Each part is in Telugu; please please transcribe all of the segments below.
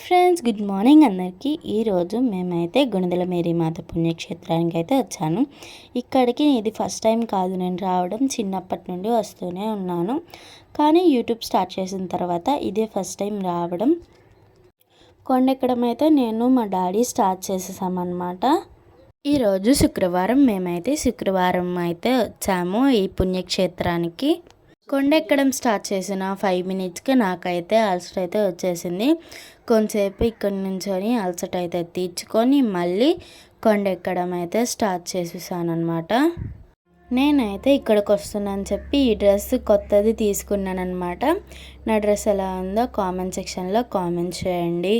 ఫ్రెండ్స్, గుడ్ మార్నింగ్ అందరికీ. ఈరోజు మేమైతే గుణదల మేరీమాత పుణ్యక్షేత్రానికి అయితే వచ్చాను. ఇక్కడికి ఇది ఫస్ట్ టైం కాదు నేను రావడం, చిన్నప్పటి నుండి వస్తూనే ఉన్నాను. కానీ యూట్యూబ్ స్టార్ట్ చేసిన తర్వాత ఇదే ఫస్ట్ టైం రావడం. కొండెక్కడం అయితే నేను మా డాడీ స్టార్ట్ చేసేసామన్నమాట. ఈరోజు శుక్రవారం, మేమైతే శుక్రవారం అయితే వచ్చాము ఈ పుణ్యక్షేత్రానికి. కొండెక్కడం స్టార్ట్ చేసిన 5 మినిట్స్కి నాకైతే అలసట అయితే వచ్చేసింది. కొంతసేపు ఇక్కడ నుంచొని అలసట అయితే తీర్చుకొని మళ్ళీ కొండెక్కడం అయితే స్టార్ట్ చేసేసాను అనమాట. నేనైతే ఇక్కడికి వస్తున్నాను చెప్పి ఈ డ్రెస్ కొత్తది తీసుకున్నాను అనమాట. నా డ్రెస్ ఎలా ఉందో కామెంట్ సెక్షన్లో కామెంట్ చేయండి.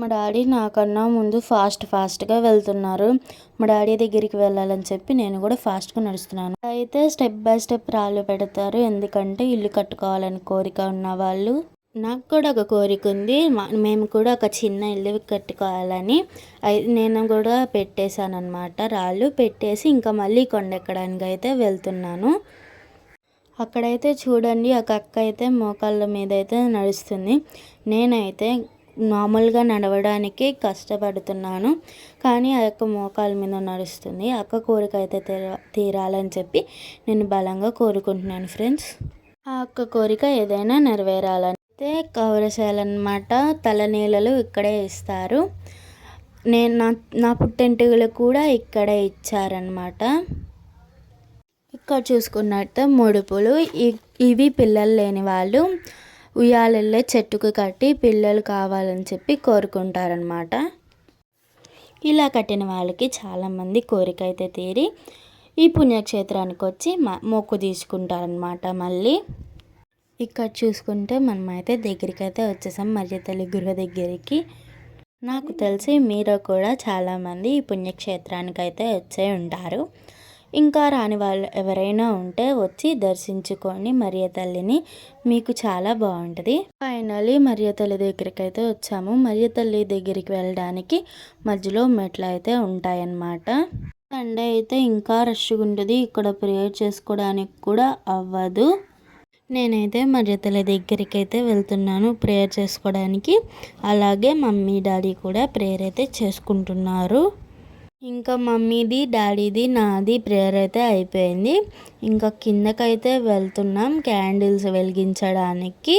మా డాడీ నాకన్నా ముందు ఫాస్ట్గా వెళ్తున్నారు. మా డాడీ దగ్గరికి వెళ్ళాలని చెప్పి నేను కూడా ఫాస్ట్గా నడుస్తున్నాను. అయితే స్టెప్ బై స్టెప్ రాళ్ళు పెడతారు, ఎందుకంటే ఇల్లు కట్టుకోవాలని కోరిక ఉన్న వాళ్ళు. నాకు కూడా ఒక కోరిక ఉంది, మేము కూడా ఒక చిన్న ఇల్లు కట్టుకోవాలని. నేను కూడా పెట్టేశాను అనమాట. రాళ్ళు పెట్టేసి ఇంకా మళ్ళీ కొండెక్కడానికి అయితే వెళ్తున్నాను. అక్కడైతే చూడండి, ఒక అక్క అయితే మోకాళ్ళ మీద అయితే నడుస్తుంది. నేనైతే నార్మల్గా నడవడానికి కష్టపడుతున్నాను, కానీ ఆ యొక్క మోకాల మీద నడుస్తుంది. అక్క కోరిక అయితే తీరాలని చెప్పి నేను బలంగా కోరుకుంటున్నాను ఫ్రెండ్స్. ఆ అక్క కోరిక ఏదైనా నెరవేరాలని అయితే కౌరశాలన్నమాట. తలనీళ్ళలు ఇక్కడే ఇస్తారు. నేను నా పుట్టెంటుకలు కూడా ఇక్కడే ఇచ్చారనమాట. ఇక్కడ చూసుకున్నట్టు ముడుపులు, ఇవి పిల్లలు లేని వాళ్ళు ఉయ్యాలెళ్ళే చెట్టుకు కట్టి పిల్లలు కావాలని చెప్పి కోరుకుంటారనమాట. ఇలా కట్టిన వాళ్ళకి చాలామంది కోరిక అయితే తీరి ఈ పుణ్యక్షేత్రానికి వచ్చి మొక్కు తీసుకుంటారనమాట. మళ్ళీ ఇక్కడ చూసుకుంటే మనమైతే దగ్గరికి అయితే వచ్చేసాం, మర్యాదల్లి గుహ దగ్గరికి. నాకు తెలిసి మీరు కూడా చాలామంది ఈ పుణ్యక్షేత్రానికి అయితే వచ్చే ఉంటారు. ఇంకా రాని వాళ్ళు ఎవరైనా ఉంటే వచ్చి దర్శించుకొని మరియతల్లిని, మీకు చాలా బాగుంటుంది. ఫైనలీ మరియతల్లి దగ్గరికి అయితే వచ్చాము. మరియతల్లి దగ్గరికి వెళ్ళడానికి మధ్యలో మెట్లు అయితే ఉంటాయన్నమాట. సండే అయితే ఇంకా రష్గా ఉంటుంది, ఇక్కడ ప్రేయర్ చేసుకోవడానికి కూడా అవ్వదు. నేనైతే మరియతల్లి దగ్గరికి అయితే వెళ్తున్నాను ప్రేయర్ చేసుకోవడానికి. అలాగే మమ్మీ డాడీ కూడా ప్రేయర్ అయితే చేసుకుంటున్నారు. ఇంకా మమ్మీది డాడీది నాది ప్రేయర్ అయితే అయిపోయింది. ఇంకా కిందకైతే వెళ్తున్నాం క్యాండిల్స్ వెలిగించడానికి.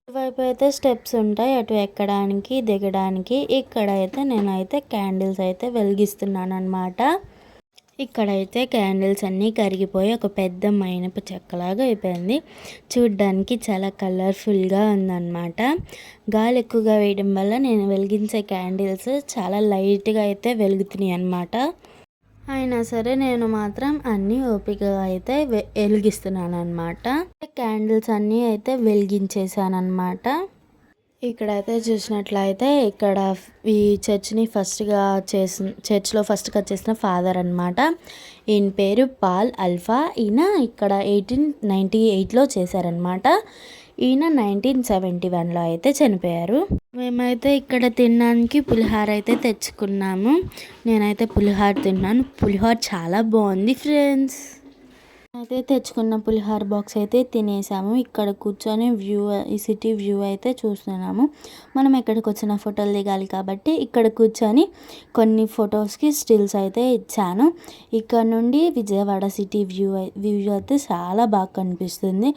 ఇటువైపు అయితే స్టెప్స్ ఉంటాయి, అటు ఎక్కడానికి దిగడానికి. ఇక్కడైతే నేనైతే క్యాండిల్స్ అయితే వెలిగిస్తున్నాను అనమాట. ఇక్కడైతే క్యాండిల్స్ అన్నీ కరిగిపోయి ఒక పెద్ద మైనపు చెక్కలాగా అయిపోయింది. చూడ్డానికి చాలా కలర్ఫుల్గా ఉందన్నమాట. గాలి ఎక్కువగా వేయడం వల్ల నేను వెలిగించే క్యాండిల్స్ చాలా లైట్గా అయితే వెలుగుతున్నాయి అన్నమాట. అయినా సరే నేను మాత్రం అన్నీ ఓపికగా అయితే వెలిగిస్తున్నాను అనమాట. క్యాండిల్స్ అన్నీ అయితే వెలిగించేసాను అనమాట. ఇక్కడైతే చూసినట్లయితే ఇక్కడ ఈ చర్చ్ని చర్చ్లో ఫస్ట్గా చేసిన ఫాదర్ అనమాట. ఈయన పేరు పాల్ అల్ఫా. ఈయన ఇక్కడ 1898లో చేశారనమాట. ఈయన 1971లో అయితే చనిపోయారు. మేమైతే ఇక్కడ తినడానికి పులిహోర అయితే తెచ్చుకున్నాము. నేనైతే పులిహోర తిన్నాను. పులిహోర చాలా బాగుంది ఫ్రెండ్స్. అయితే తెచ్చుకున్న పులిహోర బాక్స్ అయితే తినేసాము. ఇక్కడ కూర్చొని ఈ సిటీ వ్యూ అయితే చూస్తున్నాము. మనం ఎక్కడికి వచ్చిన ఫోటోలు దిగాలి కాబట్టి ఇక్కడ కూర్చొని కొన్ని ఫొటోస్కి స్టిల్స్ అయితే ఇచ్చాను. ఇక్కడ నుండి విజయవాడ సిటీ వ్యూ అయితే చాలా బాగా కనిపిస్తుంది.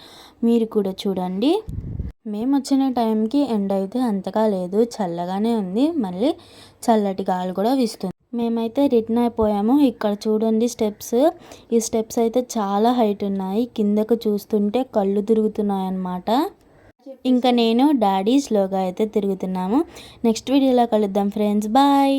మీరు కూడా చూడండి. మేము వచ్చిన టైంకి ఎండ అయితే అంతగా లేదు, చల్లగానే ఉంది. మళ్ళీ చల్లటి గాలి కూడా వీస్తుంది. మేమైతే రిటర్న్ అయిపోయాము. ఇక్కడ చూడండి స్టెప్స్. ఈ స్టెప్స్ అయితే చాలా హైట్ ఉన్నాయి. కిందకు చూస్తుంటే కళ్ళు తిరుగుతున్నాయి అన్నమాట. ఇంకా నేను డాడీ స్లోగా అయితే తిరుగుతున్నాము. నెక్స్ట్ వీడియోలో కలుద్దాం ఫ్రెండ్స్, బాయ్.